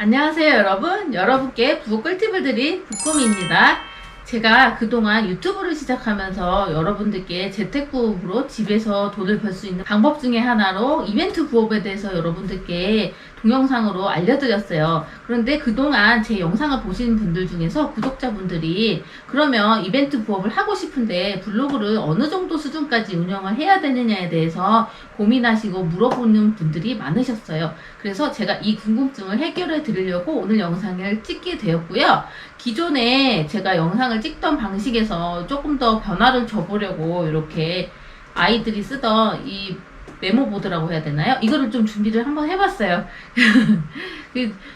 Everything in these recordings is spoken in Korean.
안녕하세요 여러분. 여러분께 부엌 꿀팁을 드린 부꾸미입니다. 제가 그동안 유튜브를 시작하면서 여러분들께 재택부업으로 집에서 돈을 벌 수 있는 방법 중에 하나로 이벤트 부업에 대해서 여러분들께 동영상으로 알려드렸어요. 그런데 그동안 제 영상을 보신 분들 중에서 구독자분들이 그러면 이벤트 부업을 하고 싶은데 블로그를 어느 정도 수준까지 운영을 해야 되느냐에 대해서 고민하시고 물어보는 분들이 많으셨어요. 그래서 제가 이 궁금증을 해결해 드리려고 오늘 영상을 찍게 되었고요. 기존에 제가 영상을 찍던 방식에서 조금 더 변화를 줘보려고 이렇게 아이들이 쓰던 이 메모보드라고 해야 되나요? 이거를 좀 준비를 한번 해봤어요.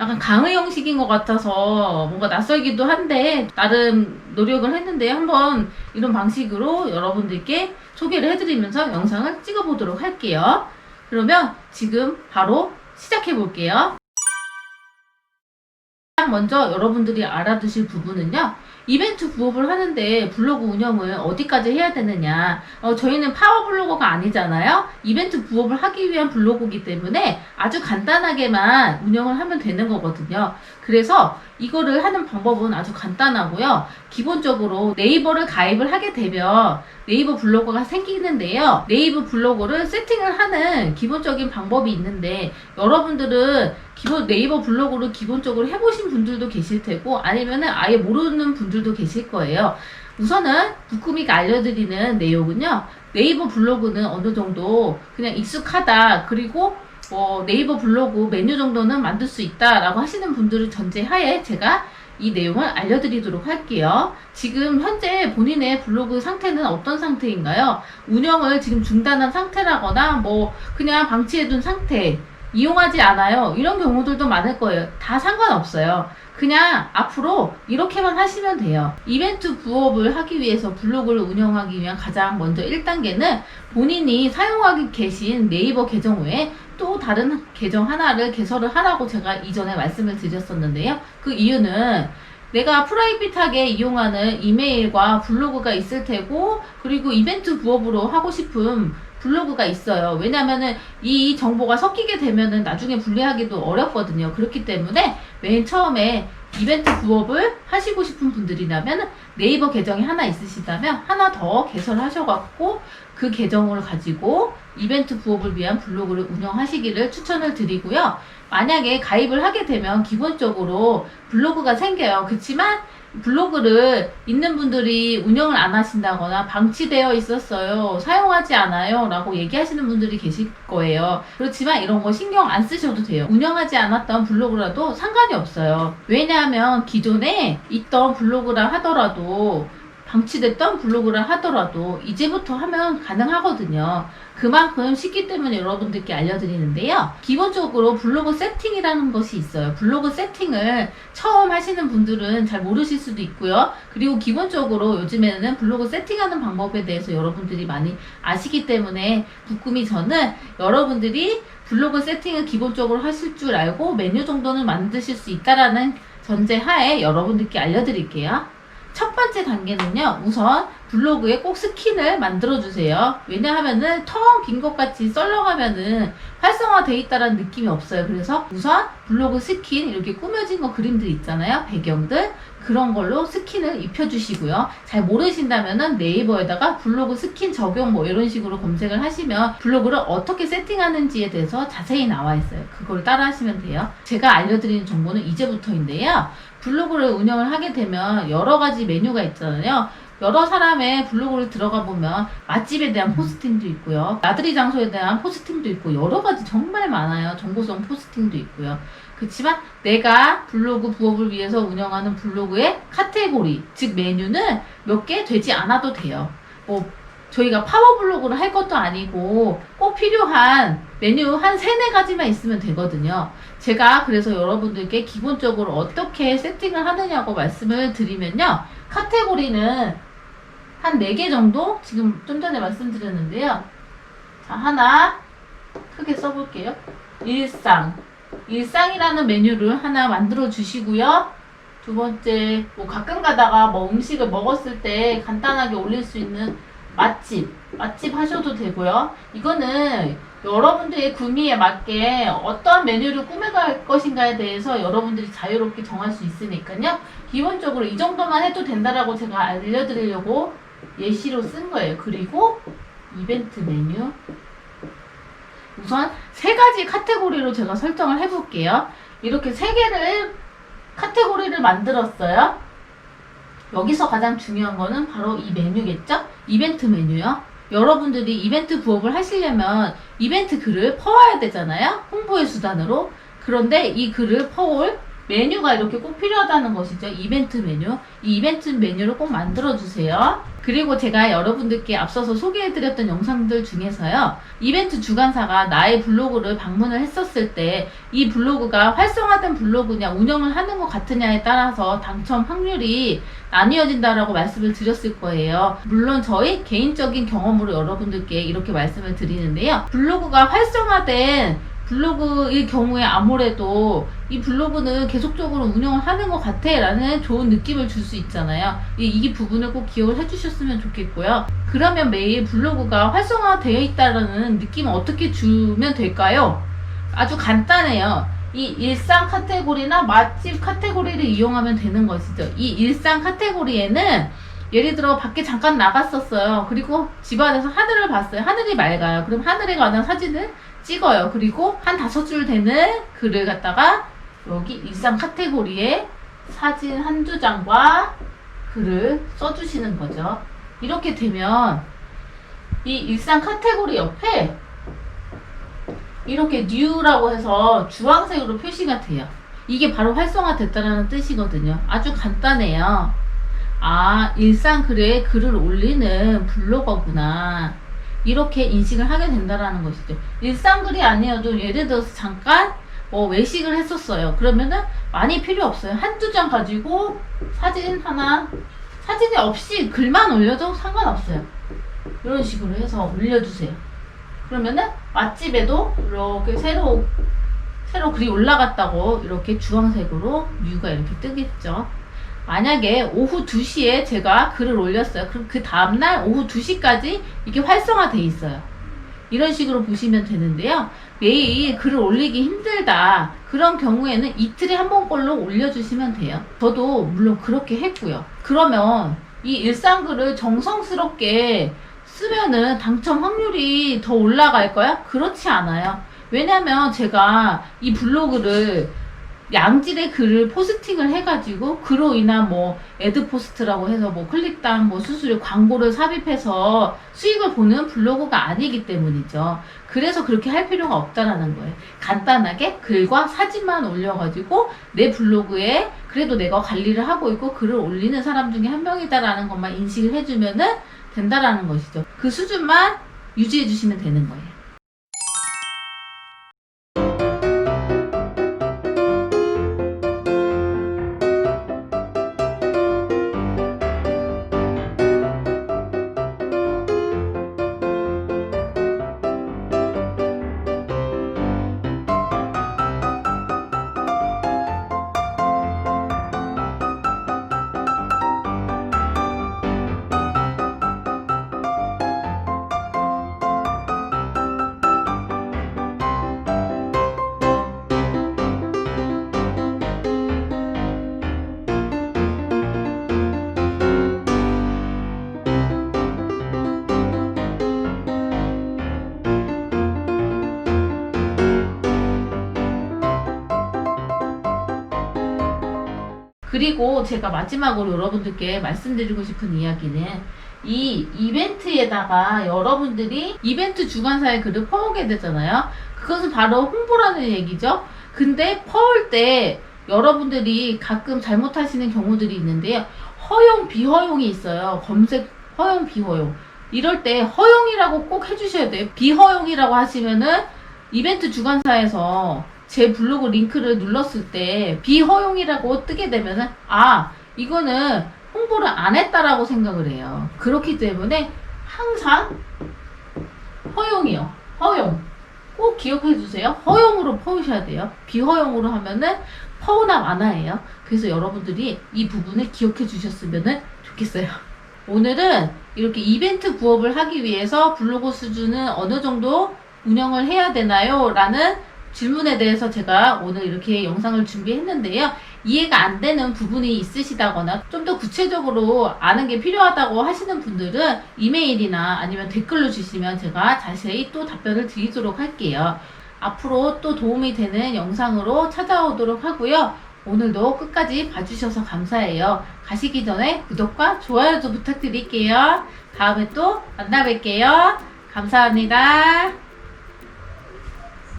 약간 강의 형식인 것 같아서 뭔가 낯설기도 한데 나름 노력을 했는데 한번 이런 방식으로 여러분들께 소개를 해드리면서 영상을 찍어보도록 할게요. 그러면 지금 바로 시작해 볼게요. 먼저 여러분들이 알아두실 부분은요, 이벤트 부업을 하는데 블로그 운영을 어디까지 해야 되느냐. 저희는 파워블로거가 아니잖아요. 이벤트 부업을 하기 위한 블로그이기 때문에 아주 간단하게만 운영을 하면 되는 거거든요. 그래서 이거를 하는 방법은 아주 간단하고요. 기본적으로 네이버를 가입을 하게 되면 네이버 블로거가 생기는데요. 네이버 블로거를 세팅을 하는 기본적인 방법이 있는데 여러분들은 네이버 블로그를 기본적으로 해보신 분들도 계실 테고 아니면은 아예 모르는 분들도 계실 거예요. 우선은 부꾸미가 알려드리는 내용은요. 네이버 블로그는 어느 정도 그냥 익숙하다. 그리고 네이버 블로그 메뉴 정도는 만들 수 있다 라고 하시는 분들을 전제하에 제가 이 내용을 알려드리도록 할게요. 지금 현재 본인의 블로그 상태는 어떤 상태인가요? 운영을 지금 중단한 상태라거나 그냥 방치해둔 상태, 이용하지 않아요, 이런 경우들도 많을 거예요. 다 상관없어요. 그냥 앞으로 이렇게만 하시면 돼요. 이벤트 부업을 하기 위해서 블로그를 운영하기 위한 가장 먼저 1단계는 본인이 사용하고 계신 네이버 계정 외에 또 다른 계정 하나를 개설을 하라고 제가 이전에 말씀을 드렸었는데요. 그 이유는 내가 프라이빗하게 이용하는 이메일과 블로그가 있을 테고, 그리고 이벤트 부업으로 하고 싶은 블로그가 있어요. 왜냐면은 이 정보가 섞이게 되면은 나중에 분리하기도 어렵거든요. 그렇기 때문에 맨 처음에 이벤트 부업을 하시고 싶은 분들이라면 네이버 계정이 하나 있으시다면 하나 더 개설하셔갖고 그 계정을 가지고 이벤트 부업을 위한 블로그를 운영하시기를 추천을 드리고요. 만약에 가입을 하게 되면 기본적으로 블로그가 생겨요. 그렇지만 블로그를 있는 분들이 운영을 안 하신다거나 방치되어 있었어요, 사용하지 않아요 라고 얘기하시는 분들이 계실 거예요. 그렇지만 이런 거 신경 안 쓰셔도 돼요. 운영하지 않았던 블로그라도 상관이 없어요. 왜냐하면 기존에 있던 블로그라 하더라도 방치됐던 블로그를 하더라도 이제부터 하면 가능하거든요. 그만큼 쉽기 때문에 여러분들께 알려드리는데요. 기본적으로 블로그 세팅이라는 것이 있어요. 블로그 세팅을 처음 하시는 분들은 잘 모르실 수도 있고요. 그리고 기본적으로 요즘에는 블로그 세팅하는 방법에 대해서 여러분들이 많이 아시기 때문에 부꾸미 저는 여러분들이 블로그 세팅을 기본적으로 하실 줄 알고 메뉴 정도는 만드실 수 있다라는 전제하에 여러분들께 알려드릴게요. 첫 번째 단계는요, 우선 블로그에 꼭 스킨을 만들어 주세요. 왜냐하면은 텅 빈 것 같이 썰렁하면은 활성화되어 있다라는 느낌이 없어요. 그래서 우선 블로그 스킨, 이렇게 꾸며진 거 그림들 있잖아요, 배경들, 그런 걸로 스킨을 입혀주시고요. 잘 모르신다면은 네이버에다가 블로그 스킨 적용 이런 식으로 검색을 하시면 블로그를 어떻게 세팅하는지에 대해서 자세히 나와 있어요. 그걸 따라 하시면 돼요. 제가 알려드리는 정보는 이제부터인데요. 블로그를 운영을 하게 되면 여러 가지 메뉴가 있잖아요. 여러 사람의 블로그를 들어가 보면 맛집에 대한 포스팅도 있고요. 나들이 장소에 대한 포스팅도 있고 여러 가지 정말 많아요. 정보성 포스팅도 있고요. 그렇지만 내가 블로그 부업을 위해서 운영하는 블로그의 카테고리, 즉 메뉴는 몇 개 되지 않아도 돼요. 저희가 파워블로그를 할 것도 아니고 꼭 필요한 메뉴 한 3-4가지만 있으면 되거든요. 제가 그래서 여러분들께 기본적으로 어떻게 세팅을 하느냐고 말씀을 드리면요. 카테고리는 한 4개 정도 지금 좀 전에 말씀드렸는데요. 자, 하나 크게 써볼게요. 일상이라는 메뉴를 하나 만들어 주시고요. 두 번째, 가끔 가다가 음식을 먹었을 때 간단하게 올릴 수 있는 맛집 하셔도 되고요. 이거는 여러분들의 구미에 맞게 어떠한 메뉴를 꾸며갈 것인가에 대해서 여러분들이 자유롭게 정할 수 있으니까요. 기본적으로 이 정도만 해도 된다라고 제가 알려드리려고 예시로 쓴 거예요. 그리고 이벤트 메뉴. 우선 세 가지 카테고리로 제가 설정을 해볼게요. 이렇게 세 개를 카테고리를 만들었어요. 여기서 가장 중요한 거는 바로 이 메뉴겠죠? 이벤트 메뉴요. 여러분들이 이벤트 부업을 하시려면 이벤트 글을 퍼와야 되잖아요. 홍보의 수단으로. 그런데 이 글을 퍼올 메뉴가 이렇게 꼭 필요하다는 것이죠. 이벤트 메뉴. 이 이벤트 메뉴를 꼭 만들어 주세요. 그리고 제가 여러분들께 앞서서 소개해드렸던 영상들 중에서요. 이벤트 주관사가 나의 블로그를 방문을 했었을 때 이 블로그가 활성화된 블로그냐 운영을 하는 것 같으냐에 따라서 당첨 확률이 나뉘어진다라고 말씀을 드렸을 거예요. 물론 저희 개인적인 경험으로 여러분들께 이렇게 말씀을 드리는데요. 블로그가 활성화된 블로그의 경우에 아무래도 이 블로그는 계속적으로 운영을 하는 것 같아 라는 좋은 느낌을 줄 수 있잖아요. 이 부분을 꼭 기억을 해주셨으면 좋겠고요. 그러면 매일 블로그가 활성화되어 있다는 느낌을 어떻게 주면 될까요? 아주 간단해요. 이 일상 카테고리나 맛집 카테고리를 이용하면 되는 것이죠. 이 일상 카테고리에는 예를 들어 밖에 잠깐 나갔었어요. 그리고 집안에서 하늘을 봤어요. 하늘이 맑아요. 그럼 하늘에 관한 사진을 찍어요. 그리고 한 5줄 되는 글을 갖다가 여기 일상 카테고리에 사진 한두 장과 글을 써주시는 거죠. 이렇게 되면 이 일상 카테고리 옆에 이렇게 new라고 해서 주황색으로 표시가 돼요. 이게 바로 활성화됐다는 뜻이거든요. 아주 간단해요. 아, 일상 글에 글을 올리는 블로거구나. 이렇게 인식을 하게 된다라는 것이죠. 일상 글이 아니어도 예를 들어서 잠깐 외식을 했었어요. 그러면은 많이 필요 없어요. 한두 장 가지고 사진이 없이 글만 올려도 상관없어요. 이런 식으로 해서 올려주세요. 그러면은 맛집에도 이렇게 새로 글이 올라갔다고 이렇게 주황색으로 뮤가 이렇게 뜨겠죠. 만약에 오후 2시에 제가 글을 올렸어요. 그럼 그 다음날 오후 2시까지 이게 활성화돼 있어요. 이런 식으로 보시면 되는데요. 매일 글을 올리기 힘들다. 그런 경우에는 이틀에 한 번꼴로 올려주시면 돼요. 저도 물론 그렇게 했고요. 그러면 이 일상글을 정성스럽게 쓰면은 당첨 확률이 더 올라갈까요? 그렇지 않아요. 왜냐면 제가 이 블로그를 양질의 글을 포스팅을 해가지고 그로 인한 애드포스트라고 해서 클릭당 수수료 광고를 삽입해서 수익을 보는 블로그가 아니기 때문이죠. 그래서 그렇게 할 필요가 없다라는 거예요. 간단하게 글과 사진만 올려가지고 내 블로그에 그래도 내가 관리를 하고 있고 글을 올리는 사람 중에 한 명이다라는 것만 인식을 해주면은 된다라는 것이죠. 그 수준만 유지해 주시면 되는 거예요. 그리고 제가 마지막으로 여러분들께 말씀드리고 싶은 이야기는 이 이벤트에다가 여러분들이 이벤트 주관사의 글을 퍼오게 되잖아요. 그것은 바로 홍보라는 얘기죠. 근데 퍼올 때 여러분들이 가끔 잘못하시는 경우들이 있는데요. 허용, 비허용이 있어요. 검색 허용, 비허용. 이럴 때 허용이라고 꼭 해주셔야 돼요. 비허용이라고 하시면은 이벤트 주관사에서 제 블로그 링크를 눌렀을 때 비허용이라고 뜨게 되면은 이거는 홍보를 안 했다라고 생각을 해요. 그렇기 때문에 항상 허용이요. 허용. 꼭 기억해 주세요. 허용으로 퍼오셔야 돼요. 비허용으로 하면은 퍼오나 마나예요. 그래서 여러분들이 이 부분을 기억해 주셨으면 좋겠어요. 오늘은 이렇게 이벤트 부업을 하기 위해서 블로그 수준은 어느 정도 운영을 해야 되나요? 라는 질문에 대해서 제가 오늘 이렇게 영상을 준비했는데요. 이해가 안 되는 부분이 있으시다거나 좀 더 구체적으로 아는 게 필요하다고 하시는 분들은 이메일이나 아니면 댓글로 주시면 제가 자세히 또 답변을 드리도록 할게요. 앞으로 또 도움이 되는 영상으로 찾아오도록 하고요. 오늘도 끝까지 봐주셔서 감사해요. 가시기 전에 구독과 좋아요도 부탁드릴게요. 다음에 또 만나 뵐게요. 감사합니다.